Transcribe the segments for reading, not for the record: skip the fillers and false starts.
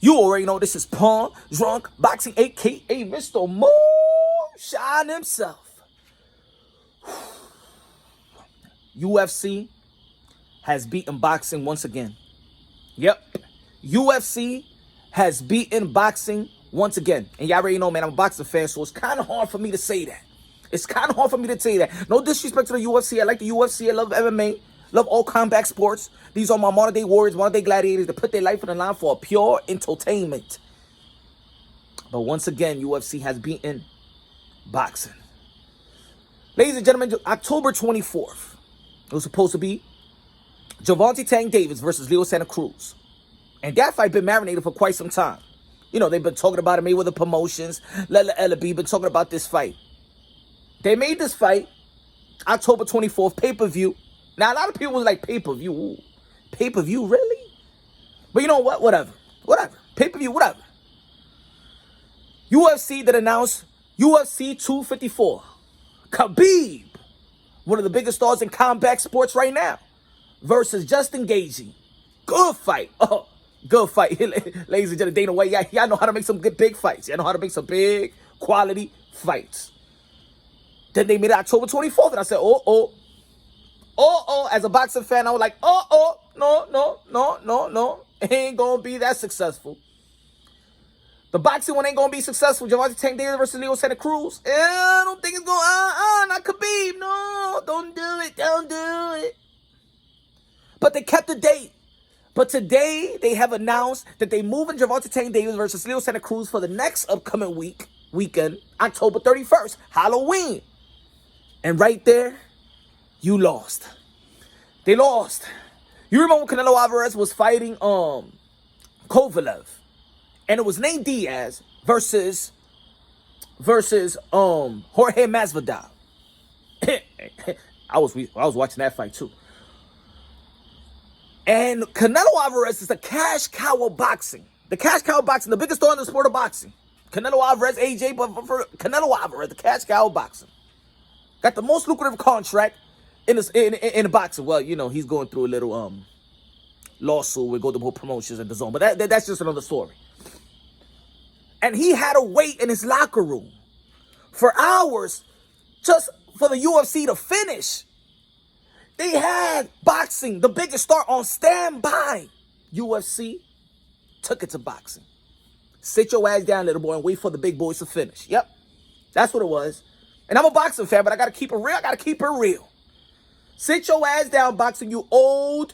You already know this is Pawn Drunk Boxing, a.k.a. Mr. Moonshine himself. UFC has beaten boxing once again. Yep. UFC has beaten boxing once again. And y'all already know, man, I'm a boxing fan, so it's kind of hard for me to say that. It's kind of hard for me to say that. No disrespect to the UFC. I like the UFC. I love MMA. Love all combat sports. These are my modern-day warriors, modern-day gladiators that put their life on the line for a pure entertainment. But once again, UFC has beaten boxing. Ladies and gentlemen, October 24th, it was supposed to be Gervonta Davis versus Leo Santa Cruz. And that fight been marinated for quite some time. You know, they've been talking about it, mayweather promotions, been talking about this fight. They made this fight October 24th, pay-per-view. Now, a lot of people was like, pay-per-view? Ooh, pay-per-view, really? But you know what? Whatever. Pay-per-view, whatever. UFC that announced UFC 254. Khabib, one of the biggest stars in combat sports right now, versus Justin Gaethje. Good fight. Oh, good fight. Ladies and gentlemen, Dana White, y'all know how to make some good big fights. Y'all know how to make some big quality fights. Then they made it October 24th, and I said, as a boxing fan, I was like, no. It ain't gonna be that successful. The boxing one ain't gonna be successful. Gervonta Davis versus Leo Santa Cruz. I don't think it's gonna, not Khabib. No, don't do it. But they kept the date. But today, they have announced that they moving Gervonta Davis versus Leo Santa Cruz for the next upcoming weekend, October 31st, Halloween. And right there, you lost. They lost. You remember when Canelo Alvarez was fighting Kovalev, and it was Nate Diaz versus Jorge Masvidal. I was watching that fight too. And Canelo Alvarez is the cash cow of boxing. The cash cow of boxing, the biggest star in the sport of boxing. Canelo Alvarez, AJ, but for Canelo Alvarez, the cash cow of boxing. Got the most lucrative contract in the boxing. Well, you know, he's going through a little lawsuit with Golden Boy Promotions and the Zone. But that's just another story. And he had to wait in his locker room for hours just for the UFC to finish. They had boxing, the biggest star, on standby. UFC took it to boxing. Sit your ass down, little boy, and wait for the big boys to finish. Yep, that's what it was. And I'm a boxing fan, but I got to keep it real. Sit your ass down, boxing, you old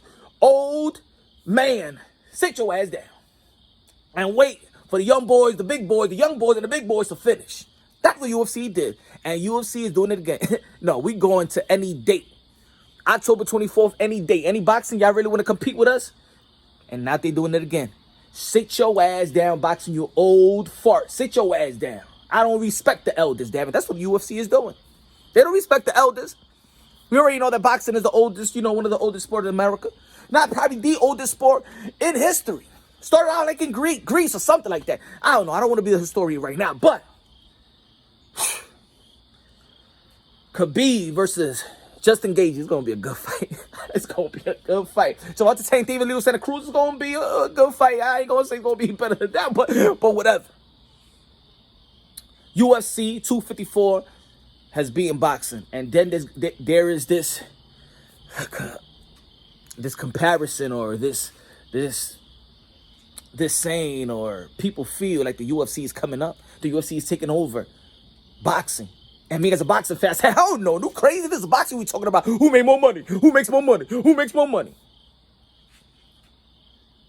man. Sit your ass down. And wait for the young boys, the young boys and the big boys to finish. That's what UFC did. And UFC is doing it again. No, we going to any date. October 24th, any date. Any boxing, y'all really want to compete with us? And now they doing it again. Sit your ass down, boxing, you old fart. Sit your ass down. I don't respect the elders, damn it. That's what UFC is doing. They don't respect the elders. We already know that boxing is the oldest, one of the oldest sports in America. Not probably the oldest sport in history. Started out like in Greece or something like that. I don't know. I don't want to be a historian right now, but Khabib versus Justin Gaethje is going to be a good fight. It's going to be a good fight. So at the same time, Leo Santa Cruz is going to be a good fight. I ain't going to say it's going to be better than that, but whatever. UFC 254 has beaten boxing. And then there is this comparison, or this saying, or people feel like the UFC is coming up. The UFC is taking over boxing. And me as a boxing fan, I said, hell no, no crazy. This is boxing we talking about. Who made more money? Who makes more money? Who makes more money?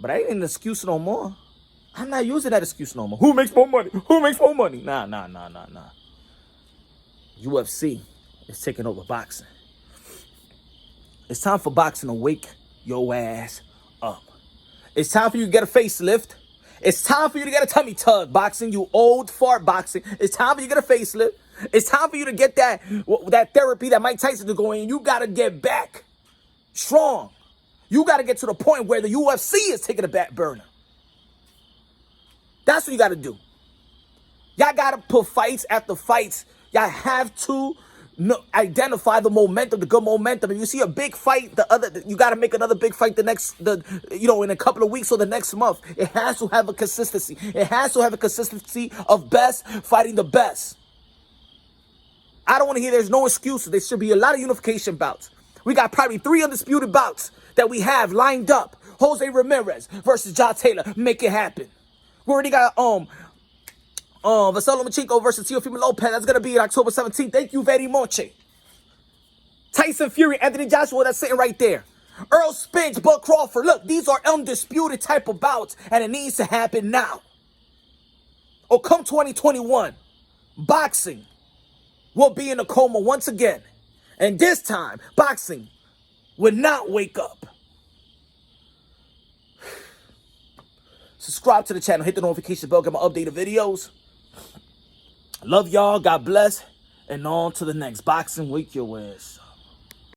But I ain't an excuse no more. I'm not using that excuse no more. Who makes more money? Who makes more money? Nah. UFC is taking over boxing. It's time for boxing to wake your ass up. It's time for you to get a facelift. It's time for you to get a tummy tug, boxing, you old fart boxing. It's time for you to get a facelift. It's time for you to get that therapy that Mike Tyson is going. You got to get back strong. You got to get to the point where the UFC is taking a back burner. That's what you got to do. Y'all got to put fights after fights. Y'all have to identify the momentum, the good momentum. If you see a big fight, you got to make another big fight in a couple of weeks or the next month. It has to have a consistency. It has to have a consistency of best fighting the best. I don't want to hear there's no excuses. There should be a lot of unification bouts. We got probably 3 undisputed bouts that we have lined up. Jose Ramirez versus Ja Taylor. Make it happen. We already got Vasily Lomachenko versus Teofimo Lopez. That's going to be on October 17th. Thank you very much. Tyson Fury, Anthony Joshua, that's sitting right there. Earl Spence, Bud Crawford. Look, these are undisputed type of bouts, and it needs to happen now. Or come 2021, boxing will be in a coma once again. And this time, boxing will not wake up. Subscribe to the channel. Hit the notification bell. Get my updated videos. Love y'all. God bless. And on to the next. Boxing Week your ass.